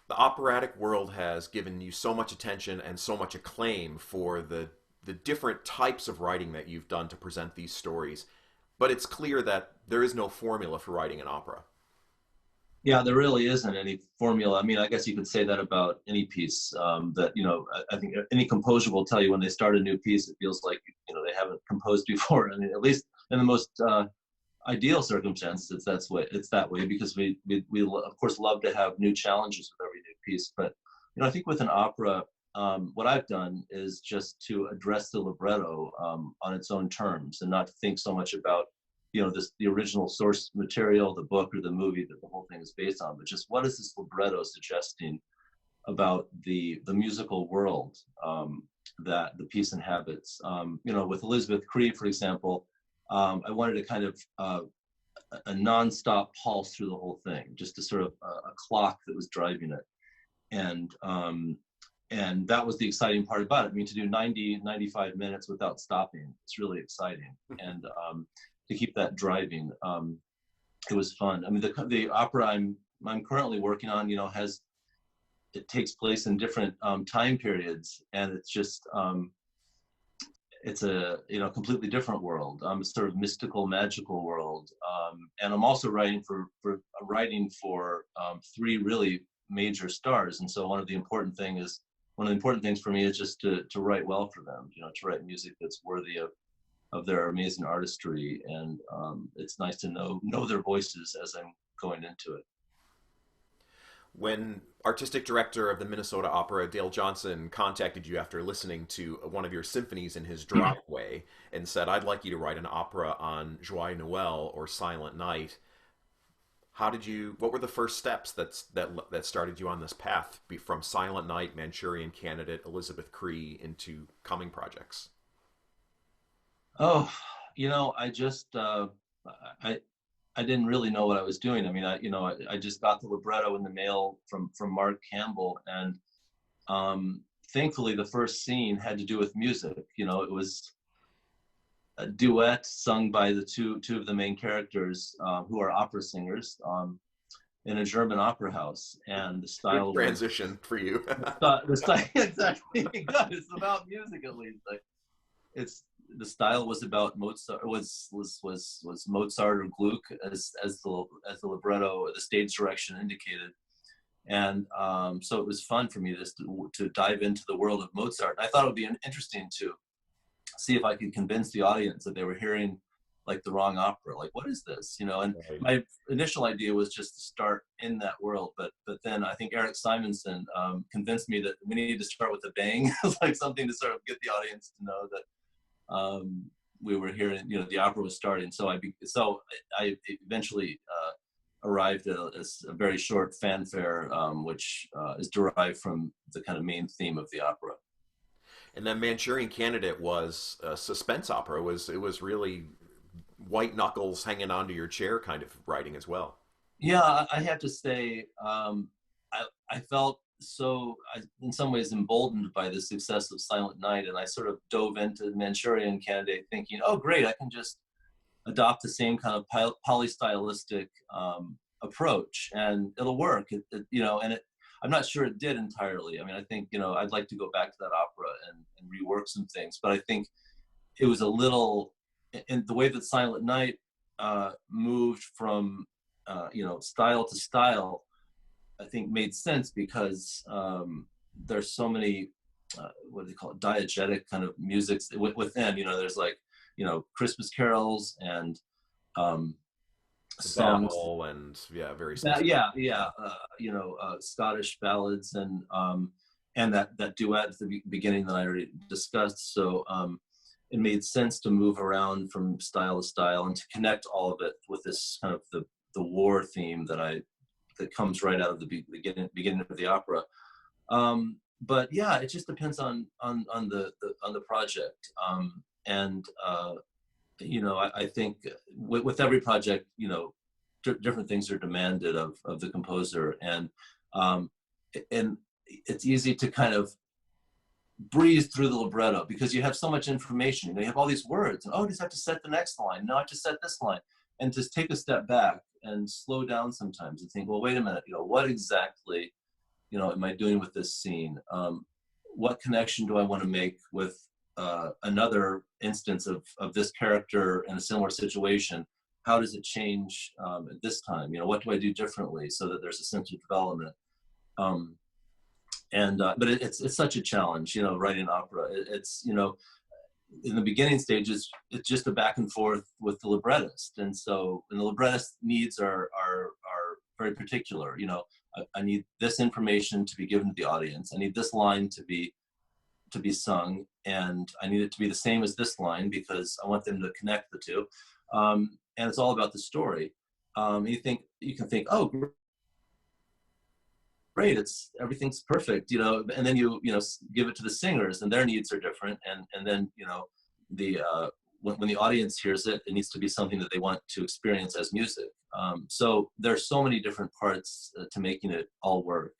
the operatic world has given you so much attention and so much acclaim for the different types of writing that you've done to present these stories. But it's clear that there is no formula for writing an opera. Yeah, there really isn't any formula. I mean, I guess you could say that about any piece. That I think any composer will tell you when they start a new piece, it feels like they haven't composed before. I mean, at least in the most ideal circumstances, it's that way because we of course love to have new challenges with every new piece. But I think with an opera, what I've done is just to address the libretto on its own terms and not to think so much about the original source material, the book or the movie that the whole thing is based on, but just what is this libretto suggesting about the musical world that the piece inhabits. With Elizabeth Cree, for example, I wanted a kind of a nonstop pulse through the whole thing, just a sort of a clock that was driving it. And that was the exciting part about it. I mean, to do 95 minutes without stopping, it's really exciting. And to keep that driving, it was fun. I mean, the opera I'm currently working on, it takes place in different time periods, and it's just it's a completely different world. A sort of mystical, magical world. And I'm also writing for three really major stars. And so one of the important things for me is just to write well for them. To write music that's worthy of their amazing artistry, and it's nice to know their voices as I'm going into it. When artistic director of the Minnesota Opera, Dale Johnson, contacted you after listening to one of your symphonies in his driveway and said, "I'd like you to write an opera on Joyeux Noel or Silent Night," what were the first steps that started you on this path from Silent Night, Manchurian Candidate, Elizabeth Cree into coming projects? Oh, I just I didn't really know what I was doing. I mean, I just got the libretto in the mail from Mark Campbell, and thankfully the first scene had to do with music. It was a duet sung by the two of the main characters, who are opera singers, in a German opera house, and the Good style transition for you. the style exactly good. It's about music at least. The style was about Mozart, was Mozart or Gluck as the libretto, the stage direction indicated, and so it was fun for me just to dive into the world of Mozart. I thought it would be interesting to see if I could convince the audience that they were hearing like the wrong opera. Like, what is this? And Right. my initial idea was just to start in that world, but then I think Eric Simonson convinced me that we needed to start with a bang, like something to sort of get the audience to know that we were hearing, the opera was starting. So I eventually arrived at a very short fanfare, which is derived from the kind of main theme of the opera. And then Manchurian Candidate was a suspense opera. It was really white knuckles hanging onto your chair kind of writing as well. Yeah, I have to say, I felt in some ways emboldened by the success of Silent Night, and I sort of dove into Manchurian Candidate thinking, oh great, I can just adopt the same kind of polystylistic approach and it'll work. I'm not sure it did entirely. I mean, I think I'd like to go back to that opera and rework some things, but I think it was a little, in the way that Silent Night moved from style to style, I think made sense because there's so many what do they call it, diegetic kind of musics within. There's like Christmas carols and songs. Battle and yeah, very specific. Scottish ballads and that duet at the beginning that I already discussed. So it made sense to move around from style to style and to connect all of it with this kind of the war theme that comes right out of the beginning of the opera. But yeah, it just depends on the project. I think with every project, different things are demanded of the composer, and it's easy to kind of breeze through the libretto because you have so much information. You have all these words, and I just have to set the next line. No, I have to set this line, and just take a step back and slow down sometimes and think, well, wait a minute, what exactly am I doing with this scene? What connection do I want to make with another instance of this character in a similar situation? How does it change at this time? What do I do differently so that there's a sense of development? But it's such a challenge, writing opera. It's in the beginning stages, it's just a back and forth with the librettist, and the librettist needs are very particular. I need this information to be given to the audience. I need this line to be sung, and I need it to be the same as this line because I want them to connect the two. And it's all about the story. You can think, oh, great, everything's perfect, and then you give it to the singers, and their needs are different, and then the when the audience hears it, it needs to be something that they want to experience as music. So there's so many different parts to making it all work.